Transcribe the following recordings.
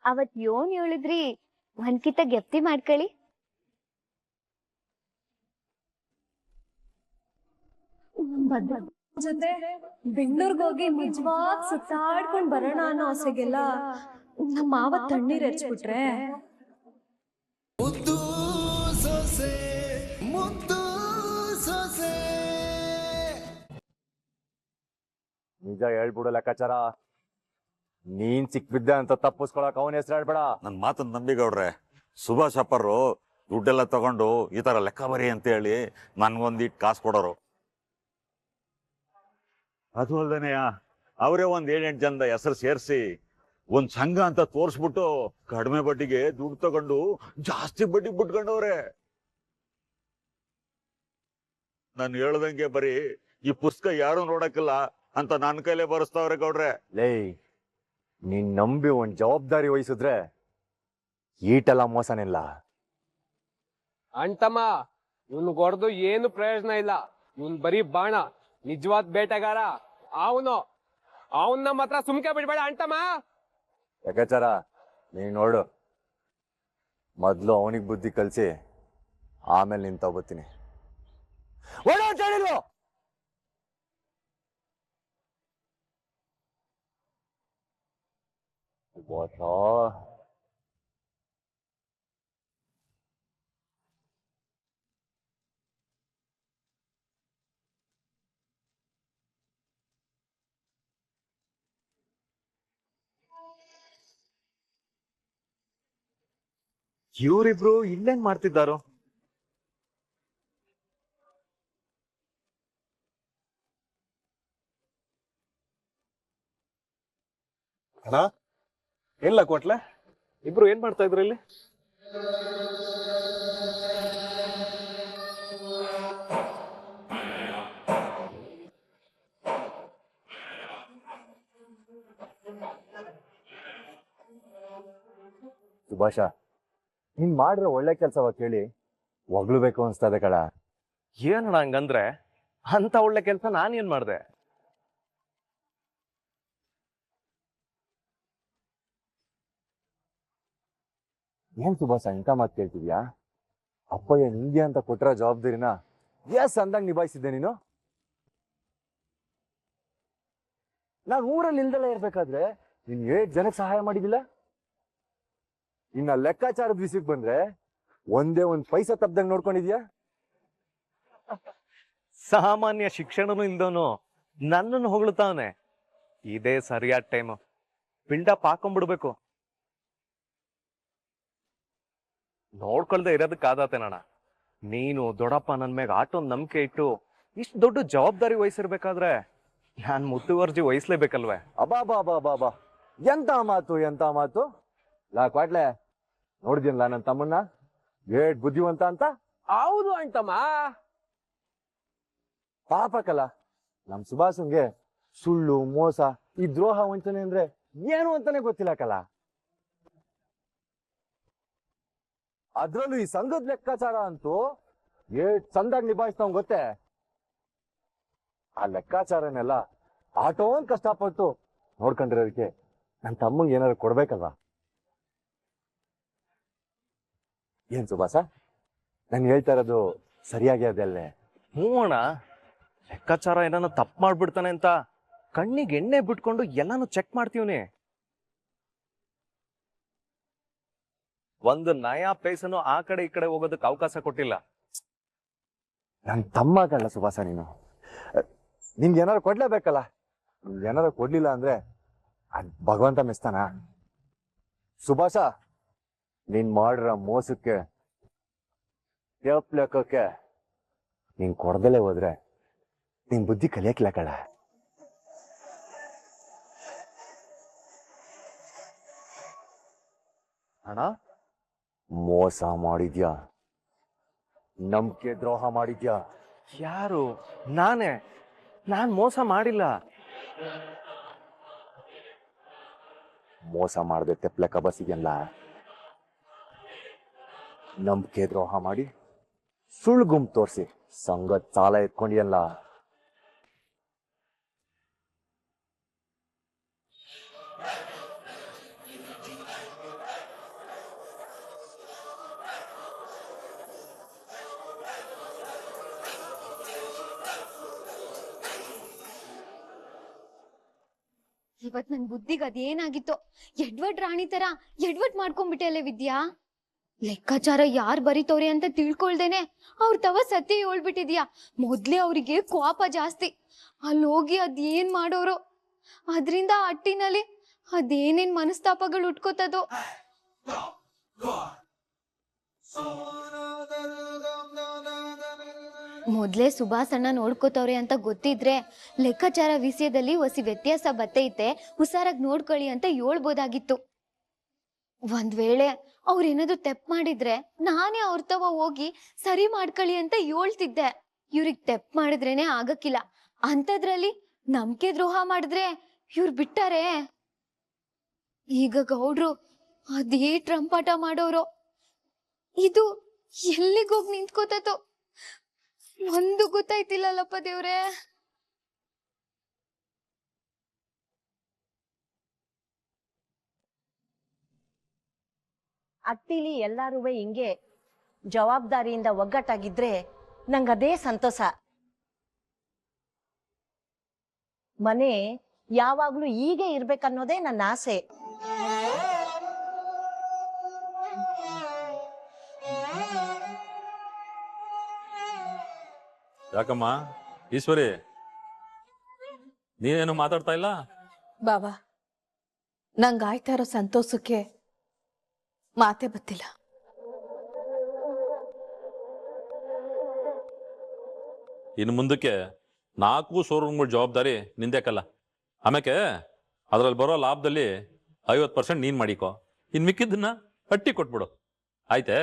ಅವತ್ ಯೋನ್ ಹೇಳಿದ್ರಿ ಒಂದ್ಕಿತ ಗೆಪ್ತಿ ಮಾಡ್ಕೊಳ್ಳಿ. ಜೊತೆ ಬೆಂಗಳೂರಿಗೆ ಹೋಗಿ ನಿಜವಾಗ್ ಸುತ್ತಾಡ್ಕೊಂಡ್ ಬರೋಣ ಅನ್ನೋ ಆಸೆಗೆಲ್ಲ ನಮ್ಮ ಮಾವ ತಣ್ಣೀರ್ ಎರಚ್ಬಿಟ್ರೆ ಮುದ್ದು ಸೊಸೆ ಮುದ್ದು ಸೊಸೆ. ನಿಜ ಹೇಳ್ಬಿಡು ಲೆಕ್ಕಾಚಾರ. ನೀನ್ ಸಿಕ್ಬಿದ್ದೆ ಅಂತ ತಪ್ಪಿಸ್ಕೊಳಕ್ ಅವನ ಹೆಸರು ಹೇಳ್ಬೇಡ. ನನ್ನ ಮಾತನ್ನ ನಂಬಿಗೌಡ್ರೆ, ಸುಭಾಷ್ ಅಪ್ಪರು ದುಡ್ಡೆಲ್ಲ ತಗೊಂಡು ಈ ತರ ಲೆಕ್ಕ ಬರಿ ಅಂತ ಹೇಳಿ ನನ್ಗೊಂದಿಟ್ಟು ಕಾಸು ಕೊಡೋರು. ಅದು ಅಲ್ದೇನೆಯ ಅವರೇ ಒಂದ್ 7-8 ಜನದ ಹೆಸರು ಸೇರಿಸಿ ಒಂದ್ ಸಂಘ ಅಂತ ತೋರ್ಸ್ಬಿಟ್ಟು ಕಡಿಮೆ ಬಡ್ಡಿಗೆ ದುಡ್ಡು ತಗೊಂಡು ಜಾಸ್ತಿ ಬಡ್ಡಿ ಬಿಟ್ಕೊಂಡವ್ರೆ. ನಾನು ಹೇಳ್ದಂಗೆ ಬರೀ ಈ ಪುಸ್ತಕ ಯಾರು ನೋಡಕ್ಕಿಲ್ಲ ಅಂತ ನನ್ನ ಕೈಲೇ ಬರೆಸ್ತಾವ್ರೆ ಗೌಡ್ರೆ. ಲೇ, ನೀನ್ ನಂಬಿ ಒಂದ್ ಜವಾಬ್ದಾರಿ ವಹಿಸಿದ್ರೆ ಈಟೆಲ್ಲ ಮೋಸನಿಲ್ಲ. ಅಂಟಮ್ಮ, ಇವ್ನು ಹೊಡೆದು ಏನು ಪ್ರಯೋಜನ ಇಲ್ಲ. ಇವ್ನ್ ಬರೀ ಬಾಣ, ನಿಜವಾದ ಬೇಟೆಗಾರ ಅವನು. ಅವನ್ ನಮ್ಮ ಹತ್ರ ಸುಮ್ಕೆ ಬಿಡ್ಬೇಡ ಅಂಟಮ್ಮ. ಲೆಕ್ಕಾಚಾರ ನೀನ್ ನೋಡು, ಮೊದ್ಲು ಅವನಿಗೆ ಬುದ್ಧಿ ಕಲ್ಸಿ ಆಮೇಲೆ ನಿನ್ ತಗೋತೀನಿ. ಇವರಿಬ್ರು ಇಲ್ಲೇನ್ ಮಾಡ್ತಿದ್ದಾರೋ? ಅಣ್ಣ ಇಲ್ಲ ಕೊಟ್ಲೆ, ಇಬ್ರು ಏನ್ ಮಾಡ್ತಾ ಇದ್ರು ಇಲ್ಲಿ? ಸುಭಾಷ, ನೀನ್ ಮಾಡಿರೋ ಒಳ್ಳೆ ಕೆಲ್ಸವ ಕೇಳಿ ಹೊಗ್ಳ್ಬೇಕು ಅನ್ಸ್ತದೆ ಕಳ. ಏನಣ್ಣ ಹಂಗಂದ್ರೆ? ಅಂತ ಒಳ್ಳೆ ಕೆಲ್ಸ ನಾನೇನ್ ಮಾಡ್ದೆ? ಏನ್ ಸುಭಾಷ ಇಂಥ ಮಾತು ಕೇಳ್ತಿದ್ಯಾ? ಅಪ್ಪಯ್ಯ ನಿಂಗೆ ಅಂತ ಕೊಟ್ಟಿರೋ ಜವಾಬ್ದಾರಿನ ಅಂದಂಗ್ ನಿಭಾಯಿಸಿದ್ದೆ ನೀನು. ನಾನ್ ಊರಲ್ಲಿ ಇಲ್ದೆಲ್ಲ ಇರ್ಬೇಕಾದ್ರೆ ನೀನ್ 7 ಜನಕ್ಕೆ ಸಹಾಯ ಮಾಡಿದಿಲ್ಲ. ಇನ್ನ ಲೆಕ್ಕಾಚಾರದ ವಿಷಯಕ್ಕೆ ಬಂದ್ರೆ ಒಂದೇ ಒಂದ್ ಪೈಸಾ ತಪ್ಪದಂಗ್ ನೋಡ್ಕೊಂಡಿದ್ಯಾ? ಸಾಮಾನ್ಯ ಶಿಕ್ಷಣನೂ ಇಲ್ದವನು ನನ್ನನ್ನು ಹೊಗಳ್ತಾವನೆ. ಇದೇ ಸರಿಯಾದ ಟೈಮ್, ಬಿಲ್ಡಪ್ ಹಾಕೊಂಡ್ಬಿಡ್ಬೇಕು. ನೋಡ್ಕೊಳ್ದೆ ಇರೋದಕ್ಕಾದತೇನಣ್ಣ. ನೀನು ದೊಡ್ಡಪ್ಪ ನನ್ ಮ್ಯಾಗ ಆಟೊಂದ್ ನಂಬಿಕೆ ಇಟ್ಟು ಇಷ್ಟು ದೊಡ್ಡ ಜವಾಬ್ದಾರಿ ವಹಿಸಿರ್ಬೇಕಾದ್ರೆ ನಾನ್ ಮುತುವರ್ಜಿ ವಹಿಸ್ಲೇಬೇಕಲ್ವೇ? ಅಬಾ ಬಾ ಬಾ ಬಾ ಬಾ, ಎಂತ ಮಾತು ಎಂತ ಮಾತು. ಲಾ ಕ್ವಾಟ್ಲೆ, ನೋಡಿದ್ಯಲ್ಲ ನನ್ನ ತಮ್ಮನ್ನ ಏಟ್ ಬುದ್ಧಿವಂತ ಅಂತ. ಹೌದು ಅಂಟಮ್ಮ. ಪಾಪಕಲ್ಲ ನಮ್ ಸುಭಾಷನ್ಗೆ ಸುಳ್ಳು ಮೋಸ ಈ ದ್ರೋಹ ವಂಚನೆ ಅಂದ್ರೆ ಏನು ಅಂತಾನೆ ಗೊತ್ತಿಲ್ಲ ಕಲ. ಅದ್ರಲ್ಲೂ ಈ ಸಂಘದ ಲೆಕ್ಕಾಚಾರ ಅಂತೂ ಏಟ್ ಚಂದಾಗಿ ನಿಭಾಯಿಸ್ತಾವ್ ಗೊತ್ತೇ. ಆ ಲೆಕ್ಕಾಚಾರನೆಲ್ಲ ಆಟೋ ಒಂದ್ ಕಷ್ಟಪಟ್ಟು ನೋಡ್ಕೊಂಡಿರೋದಕ್ಕೆ ನನ್ ತಮ್ಮಂಗೆ ಏನಾದ್ರು ಕೊಡ್ಬೇಕಲ್ವಾ? ಏನ್ ಸುಭಾಸ, ನಾನು ಹೇಳ್ತಾ ಇರೋದು ಸರಿಯಾಗಿ ಅದಲ್ಲೇ? ಹ್ಞೂ ಅಣ್ಣ, ಲೆಕ್ಕಾಚಾರ ಏನಾನ ತಪ್ಪು ಮಾಡ್ಬಿಡ್ತಾನೆ ಅಂತ ಕಣ್ಣಿಗೆ ಎಣ್ಣೆ ಬಿಟ್ಕೊಂಡು ಎಲ್ಲಾನು ಚೆಕ್ ಮಾಡ್ತೀವ್ನಿ. ಒಂದು ನಯಾ ಪೈಸನು ಆ ಕಡೆ ಈ ಕಡೆ ಹೋಗೋದಕ್ಕೆ ಅವಕಾಶ ಕೊಟ್ಟಿಲ್ಲ. ನನ್ ತಮ್ಮ ಕಳ್ಳ ಸುಭಾಸ, ನೀನು ನಿನ್ಗೆ ಏನಾದ್ರು ಕೊಡ್ಲೇಬೇಕಲ್ಲ. ನಿಮ್ಗೆ ಏನಾದ್ರು ಕೊಡ್ಲಿಲ್ಲ ಅಂದ್ರೆ ಅದ್ ಭಗವಂತ ಮೆಸ್ತಾನ? ಸುಭಾಷ, ನೀನ್ ಮಾಡಿರೋ ಮೋಸಕ್ಕೆ ಲೆಕ್ಕಕ್ಕೆ ನೀನ್ ಕೊಡ್ದಲೇ ಹೋದ್ರೆ ನಿನ್ ಬುದ್ಧಿ ಕಲಿಯಕ್ಕಿಲ್ಲ ಕಳ. ಅಣ್ಣ, ಮೋಸ ಮಾಡಿದ್ಯಾ, ನಂಬಿಕೆ ದ್ರೋಹ ಮಾಡಿದ್ಯಾ. ಯಾರು? ನಾನೇ? ನಾನ್ ಮೋಸ ಮಾಡಿಲ್ಲ. ಮೋಸ ಮಾಡದೆ ತೆಪ್ಲೆ ಕಬಸಿದ್ಯಲ್ಲ, ನಂಬಿಕೆ ದ್ರೋಹ ಮಾಡಿ ಸುಳ್ಳು ಗುಂಪು ತೋರಿಸಿ ಸಂಘದ ಸಾಲ ಎತ್ಕೊಂಡಿಯಲ್ಲ. ಇವತ್ ನನ್ ಬುದ್ಧಿಗ್ ಅದೇನಾಗಿತ್ತೋ ಎಡ್ವರ್ಡ್ ರಾಣಿ ತರ ಎಡ್ವರ್ಡ್ ಮಾಡ್ಕೊಂಡ್ಬಿಟ್ಟೆ ಅಲ್ಲೇ ವಿದ್ಯಾ. ಲೆಕ್ಕಾಚಾರ ಯಾರ್ ಬರೀತವ್ರೆ ಅಂತ ತಿಳ್ಕೊಳ್ದೇನೆ ಅವ್ರ ತವ ಸತ್ಯ ಹೇಳ್ಬಿಟ್ಟಿದ್ಯಾ. ಮೊದ್ಲೇ ಅವ್ರಿಗೆ ಕೋಪ ಜಾಸ್ತಿ, ಅಲ್ಲಿ ಹೋಗಿ ಅದೇನ್ ಮಾಡೋರು, ಅದ್ರಿಂದ ಅಟ್ಟಿನಲ್ಲಿ ಅದೇನೇನ್ ಮನಸ್ತಾಪಗಳು ಉಟ್ಕೋತದೋ. ಮೊದ್ಲೇ ಸುಭಾಸಣ್ಣ ನೋಡ್ಕೋತವ್ರೆ ಅಂತ ಗೊತ್ತಿದ್ರೆ ಲೆಕ್ಕಾಚಾರ ವಿಷಯದಲ್ಲಿ ಹೊಸಿ ವ್ಯತ್ಯಾಸ ಬತ್ತೈತೆ, ಹುಷಾರಾಗಿ ನೋಡ್ಕೊಳ್ಳಿ ಅಂತ ಹೇಳ್ಬೋದಾಗಿತ್ತು. ಒಂದ್ ವೇಳೆ ಅವ್ರೇನಾದ್ರು ತೆಪ್ ಮಾಡಿದ್ರೆ ನಾನೇ ಅವ್ರ ತವ ಹೋಗಿ ಸರಿ ಮಾಡ್ಕೊಳ್ಳಿ ಅಂತ ಹೇಳ್ತಿದ್ದೆ. ಇವ್ರಿಗ್ ತೆಪ್ ಮಾಡಿದ್ರೇನೆ ಆಗಕ್ಕಿಲ್ಲ, ಅಂತದ್ರಲ್ಲಿ ನಂಬಿಕೆ ದ್ರೋಹ ಮಾಡಿದ್ರೆ ಇವ್ರು ಬಿಟ್ಟಾರೆ. ಈಗ ಗೌಡ್ರು ಅದೇ ಟ್ರಂಪಾಟ ಮಾಡೋರು. ಇದು ಎಲ್ಲಿಗೋಗಿ ನಿಂತ್ಕೋತೋ ಒಂದು ಗೊತ್ತಾಯ್ತಿಲ್ಲಲ್ಲಪ್ಪ ದೇವ್ರೆ. ಅಟ್ಟಿಲಿ ಎಲ್ಲಾರು ಹಿಂಗೆ ಜವಾಬ್ದಾರಿಯಿಂದ ಒಗ್ಗಟ್ಟಾಗಿದ್ರೆ ನಂಗದೇ ಸಂತೋಷ. ಮನೆ ಯಾವಾಗ್ಲೂ ಹೀಗೆ ಇರ್ಬೇಕನ್ನೋದೇ ನನ್ನ ಆಸೆ. ಯಾಕಮ್ಮ ಈಶ್ವರಿ, ನೀನೇನು ಮಾತಾಡ್ತಾ ಇಲ್ಲ? ಬಾಬಾ, ನಂಗಾಯ್ತಾ ಇರೋ ಸಂತೋಷಕ್ಕೆ ಮಾತೆ ಬತ್ತಿಲ್ಲ. ಇನ್ನು ಮುಂದಕ್ಕೆ 4 ಶೋರೂಮ್ಗಳ ಜವಾಬ್ದಾರಿ ನಿಂದೇಕಲ್ಲ. ಆಮೇಲೆ ಅದ್ರಲ್ಲಿ ಬರೋ ಲಾಭದಲ್ಲಿ 50% ನೀನ್ ಮಾಡಿಕೋ, ಇನ್ ಮಿಕ್ಕಿದ್ದನ್ನ ಹಟ್ಟಿ ಕೊಟ್ಬಿಡು, ಆಯ್ತೆ?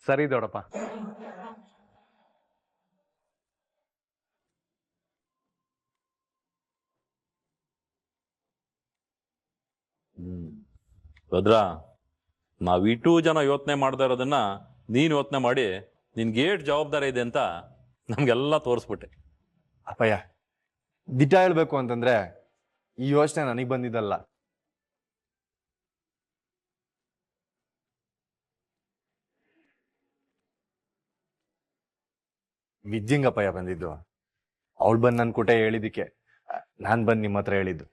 ಸರಿ ದೊಡಪ್ಪ. ಭದ್ರಾ, ನಾವಿಟೂ ಜನ ಯೋಚನೆ ಮಾಡ್ತಾ ಇರೋದನ್ನ ನೀನ್ ಯೋಚನೆ ಮಾಡಿ ನಿನ್ಗೆ ಏಟ್ ಜವಾಬ್ದಾರಿ ಇದೆ ಅಂತ ನಮ್ಗೆಲ್ಲ ತೋರಿಸ್ಬಿಟ್ಟೆ. ಅಪ್ಪಯ್ಯ, ದಿಟ ಹೇಳ್ಬೇಕು ಅಂತಂದ್ರೆ ಈ ಯೋಚನೆ ನನಗೆ ಬಂದಿದ್ದಲ್ಲ. ವಿದ್ಯಂಗಪ್ಪಯ್ಯ ಬಂದಿದ್ದು. ಅವಳು ಬಂದು ನನ್ನ ಕುಟೆ ಹೇಳಿದಿಕ್ಕೆ ನಾನು ಬಂದು ನಿಮ್ಮ ಹತ್ರ ಹೇಳಿದ್ದು.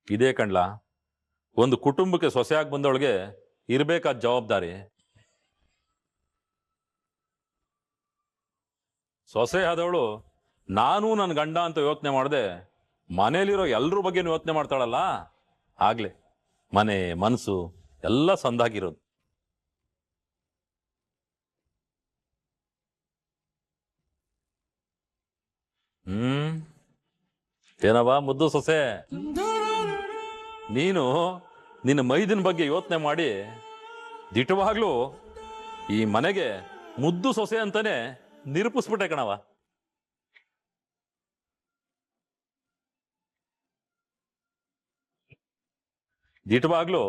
ಇದೇ ಕಣ್ಲಾ ಒಂದು ಕುಟುಂಬಕ್ಕೆ ಸೊಸೆಯಾಗಿ ಬಂದವಳಿಗೆ ಇರ್ಬೇಕಾದ ಜವಾಬ್ದಾರಿ. ಸೊಸೆ ಆದವಳು ನಾನು ನನ್ನ ಗಂಡ ಅಂತ ಯೋಚನೆ ಮಾಡದೆ ಮನೇಲಿರೋ ಎಲ್ರ ಬಗ್ಗೆ ಯೋಚನೆ ಮಾಡ್ತಾಳಲ್ಲ, ಆಗ್ಲೇ ಮನೆ ಮನಸ್ಸು ಎಲ್ಲ ಸಂದಾಗಿರೋದು. ಏನವ ಮುದ್ದು ಸೊಸೆ, ನೀನು ನಿನ್ನ ಮೈದಿನ ಬಗ್ಗೆ ಯೋಚನೆ ಮಾಡಿ ದಿಟವಾಗ್ಲೂ ಈ ಮನೆಗೆ ಮುದ್ದು ಸೊಸೆ ಅಂತಾನೆ ನಿರೂಪಿಸ್ಬಿಟ್ಟೆ ಕಣವ. ದಿಟವಾಗ್ಲೂ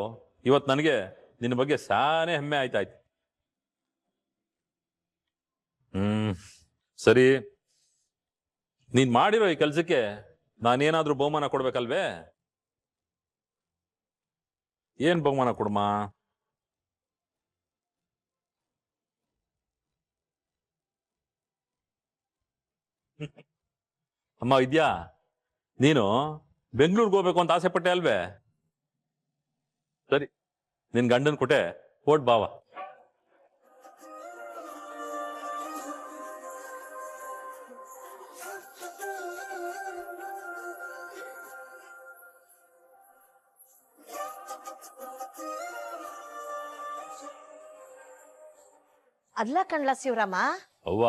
ಇವತ್ತು ನನಗೆ ನಿನ್ನ ಬಗ್ಗೆ ಸಾನೇ ಹೆಮ್ಮೆ ಆಯ್ತಾಯ್ತು. ಸರಿ, ನೀನ್ ಮಾಡಿರೋ ಈ ಕೆಲ್ಸಕ್ಕೆ ನಾನೇನಾದ್ರೂ ಬಹುಮಾನ ಕೊಡ್ಬೇಕಲ್ವೇ? ಏನ್ ಬಹುಮಾನ ಕೊಡಮ್ಮ? ಅಮ್ಮ ವಿದ್ಯಾ, ನೀನು ಬೆಂಗಳೂರಿಗೆ ಹೋಗ್ಬೇಕು ಅಂತ ಆಸೆ ಪಟ್ಟೆ ಅಲ್ವೇ? ಸರಿ, ನಿನ್ ಗಂಡನ್ ಕೊಟ್ಟೆ ಓಟ್ ಬಾವ. ಅಲ್ಲ ಕಣ್ಲ ಶಿವರಾಮ, ಅವ್ವ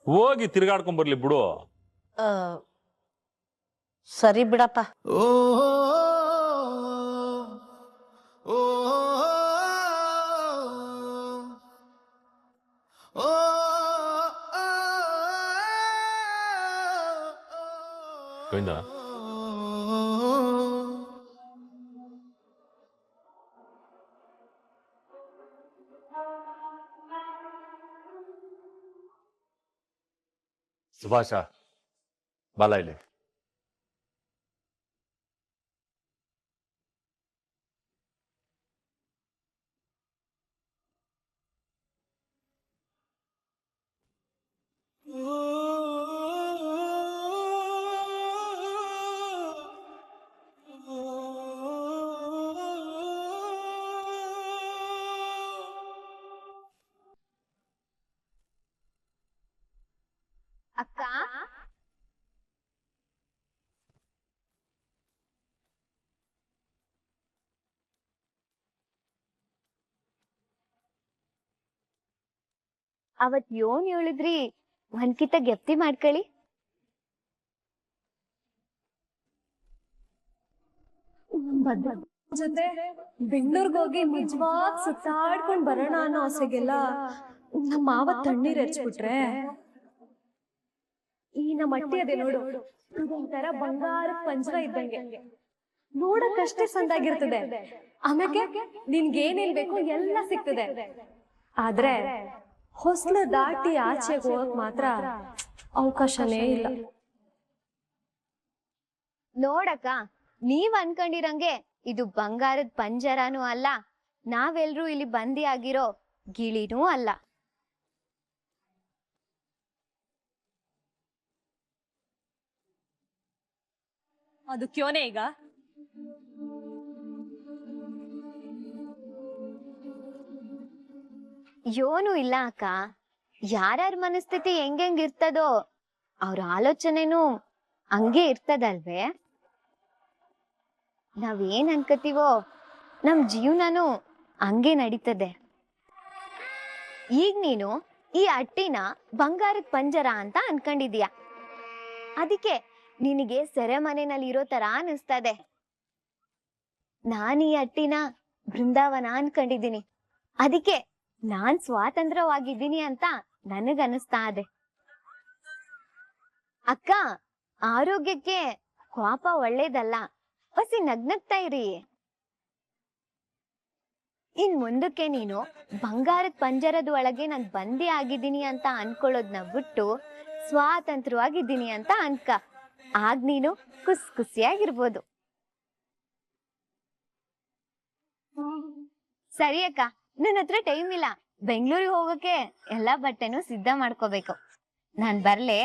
ಹೋಗಿ ತಿರ್ಗಾಡ್ಕೊಂಡ್ ಬರ್ಲಿ ಬಿಡು. ಸರಿ ಬಿಡಪ್ಪ. ಓ ಓ ಗೋವಿಂದ, ಸುಭಾಷ, ಬಾಲ ಇಲ್ಲಿ. ಅಕ್ಕ ಅವತ್ ಯೋನ್ ಹೇಳಿದ್ರಿ ಒಂದ್ಕಿತ ಗೆಪ್ತಿ ಮಾಡ್ಕೊಳ್ಳಿ. ಜೊತೆ ಬೆಂಗಳೂರಿಗೆ ಹೋಗಿ ನಿಜವಾಗ್ ಸುತ್ತಾಡ್ಕೊಂಡ್ ಬರೋಣ ಅನ್ನೋ ಆಸೆಗೆಲ್ಲ ನಮ್ಮ ಮಾವ ತಣ್ಣೀರ್ ಎರಚ್ಬಿಟ್ರೆ ಈ ನಮ್ಮ ಅಟ್ಟಿ ಅದೇ ನೋಡು, ಇದೊಂಥರ ಬಂಗಾರ ಪಂಜರ ಇದ್ದಂಗೆ, ನೋಡಕ್ಕಷ್ಟೇ ಸಂದಾಗಿರ್ತದೆ. ಆಮೇಲೆ ನಿನ್ಗೇನೇನ್ ಬೇಕೋ ಎಲ್ಲ ಸಿಗ್ತದೆ. ಆದ್ರೆ ಹೊಸ್ಲು ದಾಟಿ ಆಚೆಗೆ ಹೋಗಕ್ ಮಾತ್ರ ಅವಕಾಶನೇ ಇಲ್ಲ. ನೋಡಕ್ಕ, ನೀವ್ ಅನ್ಕೊಂಡಿರಂಗೆ ಇದು ಬಂಗಾರದ ಪಂಜರನೂ ಅಲ್ಲ, ನಾವೆಲ್ರೂ ಇಲ್ಲಿ ಬಂದಿ ಆಗಿರೋ ಗಿಳಿನೂ ಅಲ್ಲ. ಅದು ಕ್ಯೋನೆ ಈಗ ಯೋನು ಇಲ್ಲ ಅಕ್ಕ. ಯಾರ್ಯಾರ ಮನಸ್ಥಿತಿ ಹೆಂಗ್ ಇರ್ತದೋ ಅವ್ರ ಆಲೋಚನೆನೂ ಹಂಗೆ ಇರ್ತದಲ್ವೇ. ನಾವೇನ್ ಅನ್ಕತೀವೋ ನಮ್ ಜೀವನನೂ ಹಂಗೆ ನಡೀತದೆ. ಈಗ ನೀನು ಈ ಅಟ್ಟಿನ ಬಂಗಾರದ ಪಂಜರ ಅಂತ ಅನ್ಕೊಂಡಿದೀಯ, ಅದಕ್ಕೆ ನಿನಗೆ ಸೆರೆಮನೆಯಲ್ಲಿ ಇರೋ ತರ ಅನಿಸ್ತದೆ. ನಾನ್ ಈ ಅಟ್ಟಿನ ಬೃಂದಾವನ ಅನ್ಕೊಂಡಿದ್ದೀನಿ, ಅದಕ್ಕೆ ನಾನ್ ಸ್ವಾತಂತ್ರ್ಯವಾಗಿದ್ದೀನಿ ಅಂತ ನನಗನ್ನಿಸ್ತಾ ಇದೆ. ಅಕ್ಕ, ಆರೋಗ್ಯಕ್ಕೆ ಕೋಪ ಒಳ್ಳೇದಲ್ಲ, ಹೊಸಿ ನಗ್ನಗ್ತಾ ಇರಿ. ಇನ್ ಮುಂದಕ್ಕೆ ನೀನು ಬಂಗಾರದ ಪಂಜರದ ಒಳಗೆ ನಾನ್ ಬಂದಿ ಆಗಿದ್ದೀನಿ ಅಂತ ಅನ್ಕೊಳ್ಳೋದ್ನ ಬಿಟ್ಟು ಸ್ವಾತಂತ್ರ್ಯವಾಗಿದ್ದೀನಿ ಅಂತ ಅನ್ಕ. ಆಗ ನೀನು ಖುಷಿಯಾಗಿರ್ಬೋದು. ಸರಿ ಅಕ್ಕ, ನನ್ನ ಹತ್ರ ಟೈಮ್ ಇಲ್ಲ, ಬೆಂಗಳೂರಿಗೆ ಹೋಗಕ್ಕೆ ಎಲ್ಲಾ ಬಟ್ಟೆನೂ ಸಿದ್ಧ ಮಾಡ್ಕೋಬೇಕು. ನಾನ್ ಬರ್ಲೆ.